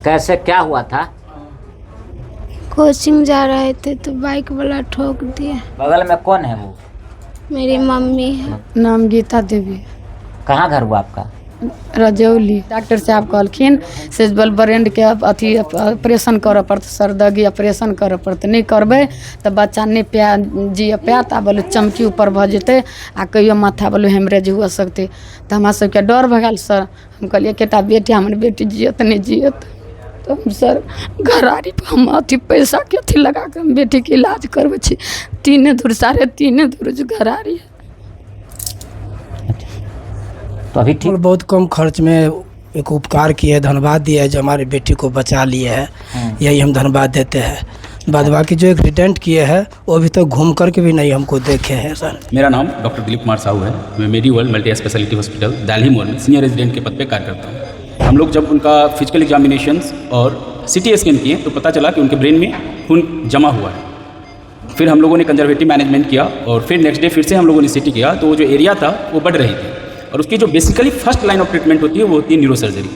कैसे क्या हुआ था? कोचिंग जा रहे थे तो बाइक वाला ठोक दिया। बगल में कौन है वो? मेरी मम्मी है। नाम गीता देवी, कहाँ घर हुआ आपका? रजौली। डॉक्टर साहब कहलखिन से ब्रेन के अथी ऑपरेशन करऽ पड़त, सरदगी ऑपरेशन करऽ पड़त, नहीं करबै तो बच्चा नहीं जिए पात। आ बोले चमकी ऊपर भ जेतै आ कहियो माथा बोले हेमरेज हुआ सकते। तो हमरा सबके डर भगल सर। हम कहलिए केटा बेटी हमर बेटी जियत नहीं जियत। तो हम सर घरारी हम अथी पैसा के अथी लगा के हम बेटी के इलाज करबै छी। 3 दूर 3.5 दूर घरारी है। तो अभी ठीक? बहुत कम खर्च में एक उपकार किया है, धन्यवाद दिया है जो हमारे बेटी को बचा लिए है। यही हम धन्यवाद देते हैं। बाद बाकी जो एक्सीडेंट किए हैं वो अभी तक घूम कर के भी नहीं हमको देखे हैं सर। मेरा नाम डॉक्टर दिलीप कुमार साहू है। मैं Medi World multi speciality hospital Delhi मोड़ में सीनियर रेजिडेंट के पद पे कार्य करता हूँ। हम लोग जब उनका फिजिकल एग्जामिनेशंस और सिटी स्कैन किए तो पता चला कि उनके ब्रेन में खून जमा हुआ है। फिर हम लोगों ने कंजर्वेटिव मैनेजमेंट किया और फिर नेक्स्ट डे फिर से हम लोगों ने सिटी किया तो वो जो एरिया था वो बढ़ रही थी। और उसकी जो basically first line of treatment होती है वो होती है न्यूरो सर्जरी।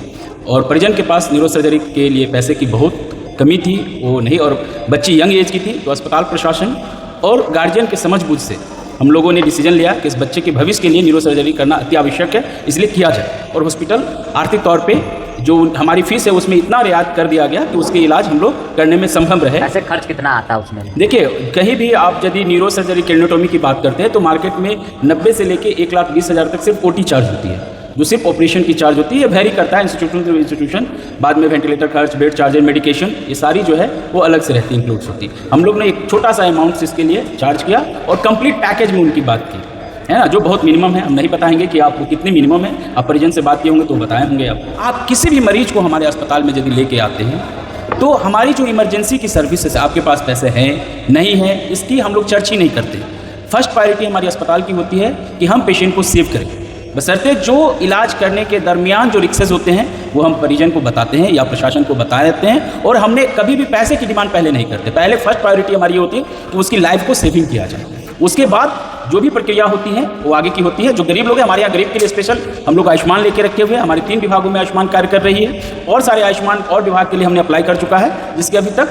और परिजन के पास न्यूरो सर्जरी के लिए पैसे की बहुत कमी थी, वो नहीं, और बच्ची यंग एज की थी। तो अस्पताल प्रशासन और गार्जियन के समझबूझ से हम लोगों ने डिसीजन लिया कि इस बच्चे के भविष्य के लिए न्यूरो सर्जरी करना अति आवश्यक है, इसलिए किया जाए। और हॉस्पिटल आर्थिक तौर पे जो हमारी फीस है उसमें इतना रियायत कर दिया गया कि उसके इलाज हम लोग करने में संभव रहे। ऐसे खर्च कितना आता है उसमें? देखिए, कहीं भी आप यदि न्यूरो सर्जरी क्रेनियोटोमी की बात करते हैं तो मार्केट में 90 से लेके 1,20,000 तक सिर्फ ओटी चार्ज होती है, जो सिर्फ ऑपरेशन की चार्ज होती है। वेरी करता है इंस्टीट्यूशन टू इंस्टीट्यूशन। बाद में वेंटिलेटर खर्च, बेड चार्जेज, मेडिकेशन, ये सारी जो है वो अलग से रहती, इंक्लूड्स होती। हम लोग ने एक छोटा सा अमाउंट इसके लिए चार्ज किया और कंप्लीट पैकेज में उनकी बात की है ना, जो बहुत मिनिमम है। हम नहीं बताएंगे कि आपको कितनी मिनिमम है, आप परिजन से बात किए होंगे तो बताए होंगे। आप किसी भी मरीज को हमारे अस्पताल में यदि लेके आते हैं तो हमारी जो इमरजेंसी की सर्विसेज, आपके पास पैसे हैं नहीं है, इसकी हम लोग चर्चा ही नहीं करते। फर्स्ट प्रायोरिटी हमारी अस्पताल की होती है कि हम पेशेंट को सेव करें, बशर्ते जो इलाज करने के दरमियान जो रिक्सेस होते हैं वो हम परिजन को बताते हैं या प्रशासन को बता देते हैं। और हमने कभी भी पैसे की डिमांड पहले नहीं करते। पहले फर्स्ट प्रायोरिटी हमारी होती है कि उसकी लाइफ को सेविंग किया जाए। उसके बाद जो भी प्रक्रिया होती है वो आगे की होती है। जो गरीब लोग हैं, हमारे यहाँ गरीब के लिए स्पेशल हम लोग आयुष्मान लेके रखे हुए हैं। हमारे 3 विभागों में आयुष्मान कार्य कर रही है और सारे आयुष्मान और विभाग के लिए हमने अप्लाई कर चुका है, जिसकी अभी तक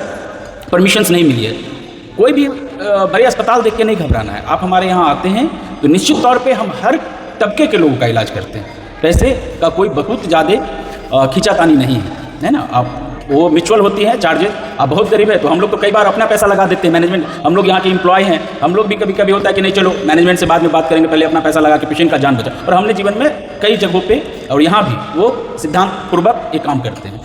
परमिशंस नहीं मिली है। कोई भी बड़े अस्पताल देख के नहीं घबराना है। आप हमारे यहाँ आते हैं तो निश्चित तौर पर हम हर तबके के लोगों का इलाज करते हैं। पैसे का कोई बहुत ज़्यादा खींचातानी नहीं है ना। आप वो म्यूचुअल होती है चार्जेस। आप बहुत गरीब है तो हम लोग तो कई बार अपना पैसा लगा देते हैं। मैनेजमेंट, हम लोग यहाँ के एम्प्लॉय हैं, हम लोग भी कभी कभी होता है कि नहीं चलो मैनेजमेंट से बाद में बात करेंगे, पहले अपना पैसा लगा के पेशेंट का जान बचा। और हमने जीवन में कई जगहों पे और यहाँ भी वो सिद्धांत पूर्वक ये काम करते हैं।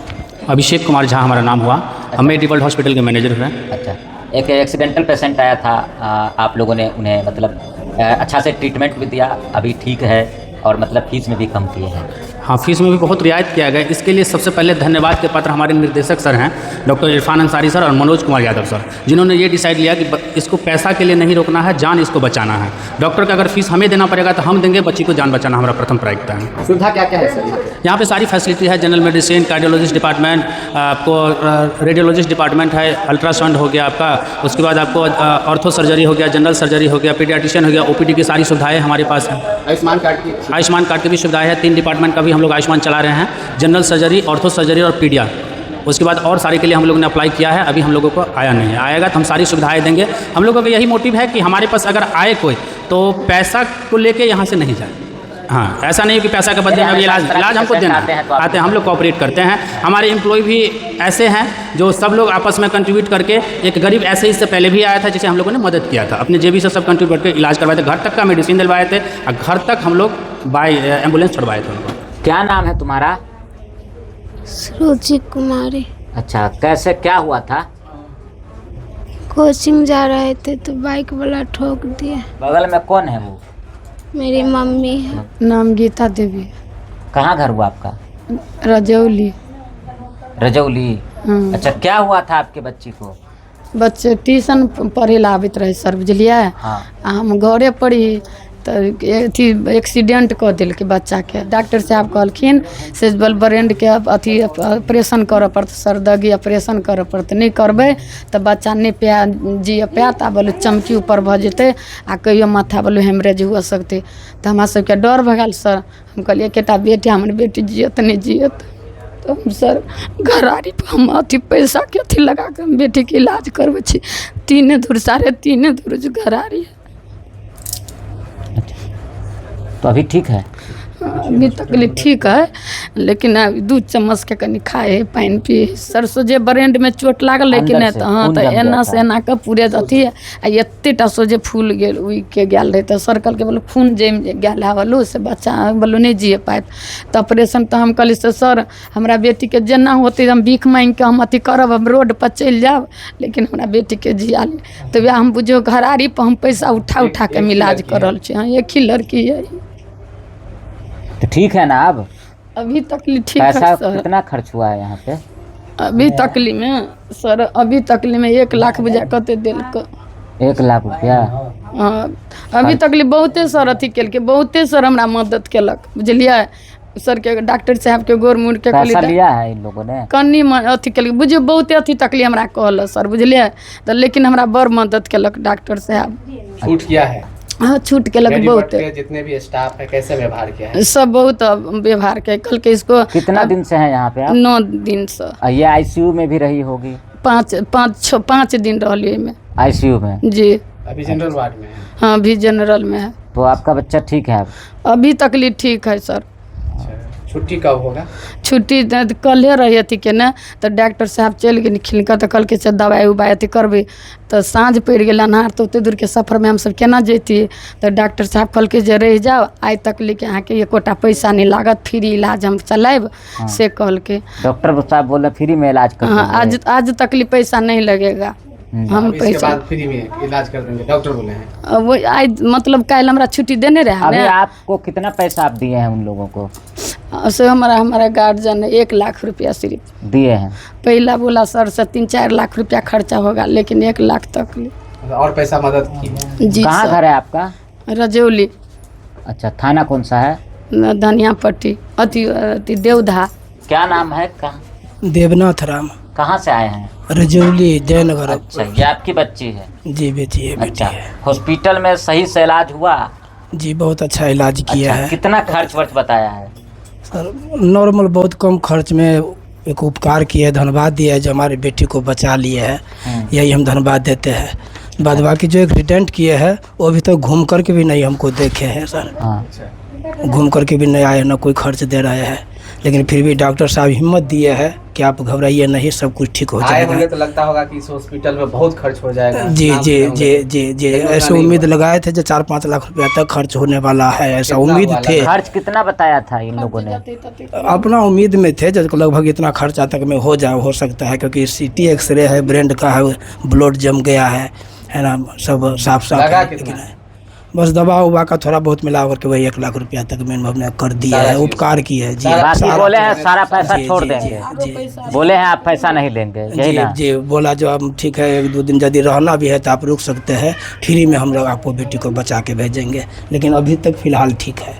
अभिषेक कुमार झा हमारा नाम हुआ। हम मेडी वर्ल्ड हॉस्पिटल के मैनेजर हैं। अच्छा, एक एक्सीडेंटल पेशेंट आया था, आप लोगों ने उन्हें मतलब अच्छा से ट्रीटमेंट भी दिया, अभी ठीक है और मतलब फीस में भी कम किए हैं। हाँ, फीस में भी बहुत रियायत किया गया। इसके लिए सबसे पहले धन्यवाद के पात्र हमारे निर्देशक सर हैं, डॉक्टर इरफान अंसारी सर और मनोज कुमार यादव सर, जिन्होंने ये डिसाइड लिया कि इसको पैसा के लिए नहीं रोकना है, जान इसको बचाना है। डॉक्टर का अगर फीस हमें देना पड़ेगा तो हम देंगे, बच्ची को जान बचाना हमारा प्रथम प्राथमिकता है। सुविधा क्या क्या है सर? यहाँ पे सारी फैसिलिटी है, जनरल मेडिसिन, कार्डियोलॉजिस्ट डिपार्टमेंट, आपको रेडियोलॉजिस्ट डिपार्टमेंट है, अल्ट्रासाउंड हो गया आपका, उसके बाद आपको ऑर्थो सर्जरी हो गया, जनरल सर्जरी हो गया, पीडियाट्रिशियन हो गया, ओपीडी की सारी सुविधाएँ हमारे पास है। आयुष्मान कार्ड की भी सुविधाएँ है। 3 डिपार्टमेंट का भी हम लोग आयुष्मान चला रहे हैं, जनरल सर्जरी, ऑर्थो सर्जरी और पीडिया। उसके बाद और सारे के लिए हम लोगों ने अप्लाई किया है, अभी हम लोगों को आया नहीं है। आएगा तो हम सारी सुविधाएं देंगे। हम लोगों का यही मोटिव है कि हमारे पास अगर आए कोई तो पैसा को लेके यहाँ से नहीं जाए। हाँ, ऐसा नहीं है कि पैसा के बदले में इलाज हमको देना आते हैं, हम लोग कोऑपरेट करते हैं। हमारे एम्प्लॉय भी ऐसे हैं जो सब लोग आपस में कंट्रीब्यूट करके, एक गरीब ऐसे इससे पहले भी आया था जिसे हम लोगों ने मदद किया था, अपने जेबी से सब कंट्रीब्यूट करके इलाज करवाए थे, घर तक का मेडिसिन दिलवाए थे और घर तक हम लोग बाय एम्बुलेंस छोड़वाए थे उनको। क्या नाम है तुम्हारा? रुचि कुमारी। अच्छा, कैसे क्या हुआ था? कोचिंग जा रहे थे तो बाइक वाला ठोक दिया। बगल में कौन है वो? मेरी मम्मी है। नाम गीता देवी, कहाँ घर हुआ आपका? रजौली। रजौली। हाँ। अच्छा, क्या हुआ था आपके बच्ची को? बच्चे ट्यूशन पढ़े ला आबैत रहे सर, बुझलिए। हाँ। हम घरे पढ़ी तो अथी एक्सीडेंट कऽ देलकै बच्चा के। डॉक्टर साहब कहलखिन से ब्रेन के अथी ऑपरेशन करऽ पड़त, सरदगी ऑपरेशन करऽ पड़त, नहीं करबै तो बच्चा नहीं जिए पात। आ बोले चमकी ऊपर भ जेतै आ कहियो माथा बोले हेमरेज हुआ सकते। तो हमरा सबके डर भगल सर। हम कहलिए केटा बेटी हमर बेटी जियत नहीं जियत। तो हम सर घरारी पर हम अथी पैसा के अथी लगा के हम बेटी के इलाज करबै छी। 3 दूर 3.5 दूर जो घरारी है। तो अभी ठीक है? अभी तक लिए ठीक है, लेकिन अभी 2 चम्मच के कनी खाए पानी पिए। सरसों जे ब्रेंड में चोट लागल, लेकिन अंदर से हाँ खून तो जम गया एना था। से एना के पूरे अथी आ एतेटा सोजे फूल गेल उइ के गेल रहे। तो सर्कल के बोलो खून जम गेल है बोलो से बच्चा बोलो नहीं जिए पाए। तो ऑपरेशन तो हम कहली से सर हमरा बेटी के जेना होते हम भीख मांग के हम अथी करब, हम रोड पर चल जाब, लेकिन हमरा बेटी के जिया ले। तो वह हम बुझो घरारी पर हम पैसा उठा उठा के हम इलाज करल छी। हाँ एक ही लड़की है। तो ठीक है ना अब? अभी तकली ठीक है पैसा सर। कितना खर्च हुआ है यहाँ पे? अभी तकली में सर, अभी तकली में 1 लाख बजा कते दिल को। 1 लाख रुपया? हाँ अभी तकली बहुते सर अथी केलके, बहुते सर हमरा मदद केलक बुझलिए। सर के डॉक्टर साहब के गोर मुड़ के पैसा लिया है इन लोगों ने? कन्नी अथी केलक बुझियो, बहुते अथी तकली हमरा कहल सर बुझलिए। तो लेकिन हमरा बड़ मदद केलक डॉक्टर साहब। छूट किया है? हाँ छूट केलक मेडिबट बहुत। के जितने भी स्टाफ है कैसे व्यवहार किया है? सब बहुत व्यवहार के कल के इसको। कितना दिन से है यहाँ पे आप? 9 दिन से। ये आईसीयू में भी रही होगी? 5 दिन रहलिए में आईसीयू में? जी अभी जनरल वार्ड में है? हाँ अभी जनरल में है। तो आपका बच्चा ठीक है अब? अभी तकली ठीक है सर। छुट्टी कब होगा? छुट्टी कल रही अथी के ना, तो डॉक्टर साहब चल गए खिलका। तो कल के से दवाई उबाई अथी करबे। तो साँझ पड़ गया अनहार, तो उतने दूर के सफ़र में हम सब केना जैतिए। तो डॉक्टर साहब कल के जे रह जाओ आज तक लेके यहाँ के एकोटा पैसा नहीं लागत, फ्री इलाज हम चलाब से कहल के। डॉक्टर साहब बोले फ्री में इलाज कर हाँ देंगे। आज तकली पैसा नहीं लगेगा। हम अब इसके पैसा बाद फ्री में इलाज कर देंगे डॉक्टर बोले हैं। वो आज मतलब कल हमरा छुट्टी देने रहे अभी ना। आपको कितना पैसा आप दिए हैं उन लोगों को? से हमारा गार्जियन 1 लाख रुपया सिर्फ दिए हैं? पहला बोला सर से 3-4 लाख रुपया खर्चा होगा, लेकिन 1 लाख तक और पैसा मदद की है? जी कहाँ सर। घर है आपका? रजौली। अच्छा, थाना कौन सा है? धनिया पट्टी अति देवधा। क्या नाम है? कहाँ देवनाथ राम, कहाँ से आए हैं? रजौली जयनगर। अच्छा, ये आपकी बच्ची है? जी बेटी है, बेटी अच्छा, है। हॉस्पिटल में सही से इलाज हुआ? जी बहुत अच्छा इलाज किया अच्छा, है कितना खर्च वर्च बताया है? सर। नॉर्मल बहुत कम खर्च में एक उपकार किए है, धन्यवाद दिया है जो हमारी बेटी को बचा लिए है। यही हम धन्यवाद देते हैं। बाद बाकी जो एक्सीडेंट किए हैं वो अभी तक घूम करके भी नहीं हमको देखे हैं सर। हाँ। घूम करके भी नहीं आए, ना कोई खर्च दे रहे हैं, लेकिन फिर भी डॉक्टर साहब हिम्मत दिए हैं कि आप घबराइए नहीं, सब कुछ ठीक हो आए जाएगा। होंगे तो लगता होगा कि इस हॉस्पिटल में बहुत खर्च हो जाएगा। जी नाम जी सुने होंगे। जी जी जी ऐसे उम्मीद लगाए थे जो 4-5 लाख रुपया तक खर्च होने वाला है, ऐसा कितना उम्मीद हुआ थे। खर्च कितना बताया था इन लोगों ने? अपना उम्मीद में थे जो लगभग इतना खर्चा तक में हो सकता है, क्योंकि सीटी एक्सरे है, ब्रेन का है, ब्लड जम गया है ना, सब साफ साफ लगा है, कितना? लेकिन है बस दवा उवा का थोड़ा बहुत मिला करके वही 1 लाख रुपया तक में हमने कर दिया सारा है, चीज़। उपकार किया है जी। सारा बाकी बोले हैं सारा पैसा जी, छोड़ जी, देंगे। जी बोले हैं आप पैसा नहीं लेंगे, यही जी ना? जी बोला जो हम ठीक है 1-2 दिन यदि रहना भी है तो आप रुक सकते हैं, फ्री में हम लोग आपको बेटी को बचा के भेजेंगे, लेकिन अभी तक फ़िलहाल ठीक है।